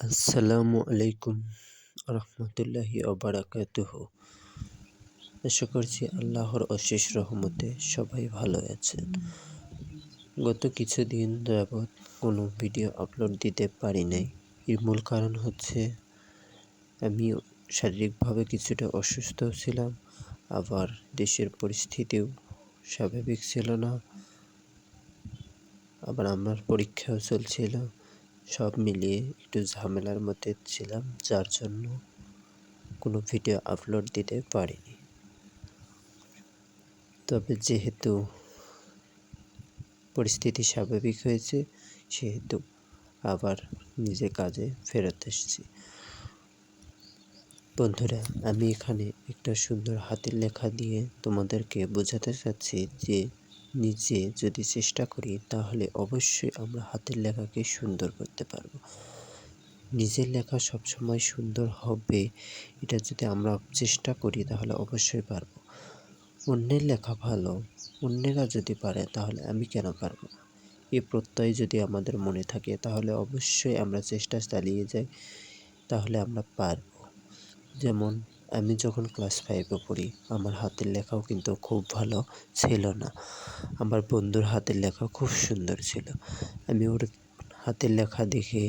আসসালামু আলাইকুম রহমতুল্লাহি বারাকাতুহু। আশা করছি আল্লাহর অশেষ রহমতে সবাই ভালো আছেন। গত কিছুদিন যাবৎ কোনো ভিডিও আপলোড দিতে পারি নাই। এর মূল কারণ হচ্ছে আমি শারীরিকভাবে কিছুটা অসুস্থ ছিলাম, আবার দেশের পরিস্থিতিও স্বাভাবিক ছিল না, আবার আমার পরীক্ষাও চলছিল। সব মিলিয়ে একটু ঝামেলার মধ্যে ছিলাম, যার জন্য কোনো ভিডিও আপলোড দিতে পারিনি। তবে যেহেতু পরিস্থিতি স্বাভাবিক হয়েছে, সেহেতু আবার নিজে কাজে ফেরত এসেছি। বন্ধুরা, আমি এখানে একটা সুন্দর হাতের লেখা দিয়ে তোমাদেরকে বোঝাতে চাচ্ছি যে নিজে যদি চেষ্টা করি তাহলে অবশ্যই আমরা হাতের লেখাকে সুন্দর করতে পারবো। নিজের লেখা সবসময় সুন্দর হবে, এটা যদি আমরা চেষ্টা করি তাহলে অবশ্যই পারবো। অন্যের লেখা ভালো, অন্যেরা যদি পারে তাহলে আমি কেন পারবো না? এই প্রত্যয় যদি আমাদের মনে থাকে তাহলে অবশ্যই আমরা চেষ্টা চালিয়ে যাই, তাহলে আমরা পারবো। যেমন আমি যখন ক্লাস 5-এ পড়ি, আমার হাতের লেখাও কিন্তু খুব ভালো ছিল না। আমার বন্ধুর হাতের লেখা খুব সুন্দর ছিল। আমি ওর হাতের লেখা দেখে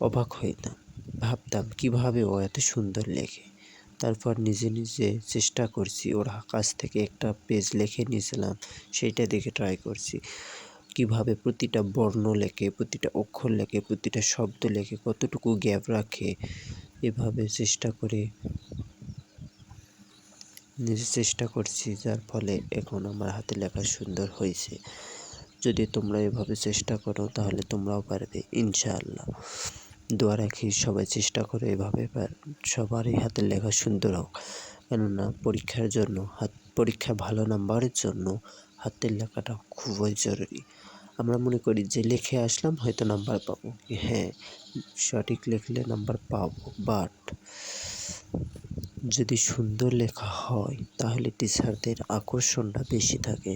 অবাক হইতাম, ভাবতাম কিভাবে ও এত সুন্দর লেখে। তারপর নিজে নিজে চেষ্টা করছি, ওর কাছ থেকে একটা পেজ লিখে নিয়েছিলাম, সেইটা দেখে ট্রাই করছি কিভাবে প্রতিটা বর্ণ লেখে, প্রতিটা অক্ষর লেখে, প্রতিটা শব্দ লেখে, কতটুকু গ্যাপ রাখে। এভাবে চেষ্টা করে নিজে চেষ্টা করছি, যার ফলে এখন আমার হাতের লেখা সুন্দর হয়েছে। যদি তোমরা এভাবে চেষ্টা করো তাহলে তোমরাও পারবে ইনশাআল্লাহ। দোয়া রাখি সবাই চেষ্টা করে এভাবে, সবারই হাতের লেখা সুন্দর হোক। কেননা পরীক্ষায় ভালো নাম্বারের জন্য হাতের লেখাটা খুবই জরুরি। আমরা মনে করি যে লিখে আসলাম হয়তো নাম্বার পাবো, হ্যাঁ সঠিক লিখলে নাম্বার পাবো, বাট যদি সুন্দর লেখা হয় তাহলে টিচারদের আকর্ষণটা বেশি থাকে।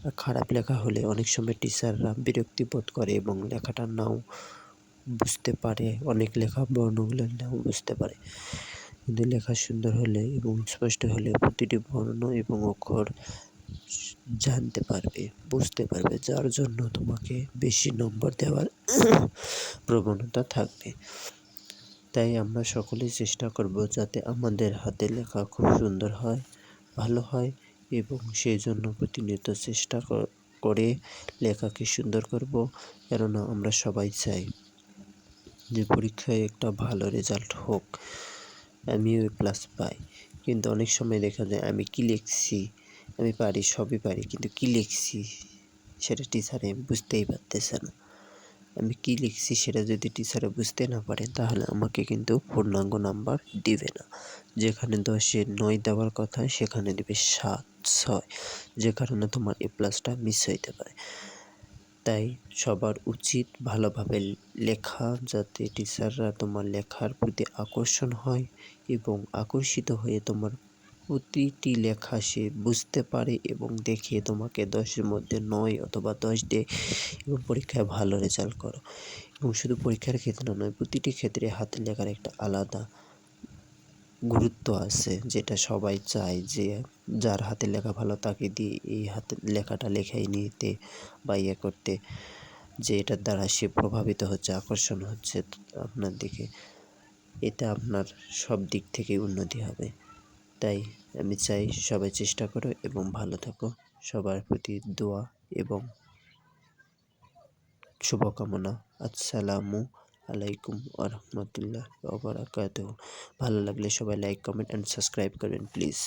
আর খারাপ লেখা হলে অনেক সময় টিচাররা বিরক্তি বোধ করে এবং লেখাটা নাও বুঝতে পারে, অনেক লেখা বর্ণগুলো নাও বুঝতে পারে। কিন্তু লেখা সুন্দর হলে এবং স্পষ্ট হলে প্রতিটি বর্ণ এবং অক্ষর জানতে পারবে, বুঝতে পারবে, যার জন্য তোমাকে বেশি নম্বর দেওয়ার প্রবণতা থাকবে। তাই আমরা সকলেই চেষ্টা করব যাতে আমাদের হাতের লেখা খুব সুন্দর হয়, ভালো হয়, এবং সেই জন্য প্রতিনিয়ত চেষ্টা করে লেখাকে সুন্দর করব। কেননা আমরা সবাই চাই যে পরীক্ষায় একটা ভালো রেজাল্ট হোক, আমিও প্লাস পাই। কিন্তু অনেক সময় দেখা যায় আমি কি লিখছি, আমি পারি, সবই পারি, কিন্তু কি লিখছি সেটা টিচারে বুঝতেই পারতেছে না। আমি কি লিখছি সেটা যদি টিচারে বুঝতে না পারে তাহলে আমাকে কিন্তু পূর্ণাঙ্গ নাম্বার দিবে না। যেখানে 10-এ 9 দেওয়ার কথা সেখানে দিবে 7, 6, যে কারণে তোমার এ প্লাসটা মিস হইতে পারে। তাই সবার উচিত ভালোভাবে লেখা, যাতে টিচাররা তোমার লেখার প্রতি আকর্ষণ হয় এবং আকর্ষিত হয়ে তোমার প্রতিটি লেখা সে বুঝতে পারে এবং দেখে তোমাকে 10-এর মধ্যে 9 অথবা 10 দেয় এবং পরীক্ষায় ভালো রেজাল্ট করো। এবং শুধু পরীক্ষার ক্ষেত্রে নয়, প্রতিটি ক্ষেত্রে হাতের লেখার একটা আলাদা গুরুত্ব আছে, যেটা সবাই চায় যে যার হাতের লেখা ভালো তাকে দিয়ে এই হাতের লেখাটা লেখাই নিতে বা করতে, যে এটার দ্বারা সে প্রভাবিত হচ্ছে, আকর্ষণ হচ্ছে আপনার দিকে। এতে আপনার সব দিক থেকেই উন্নতি হবে। তাই আমি চাই সবাই চেষ্টা করো এবং ভালো থাকো। সবার প্রতি দোয়া এবং শুভকামনা। আসসালামু আলাইকুম রহমতুল্লাহ বারাকাতুহু। ভালো লাগলে সবাই লাইক, কমেন্ট অ্যান্ড সাবস্ক্রাইব করবেন প্লিজ।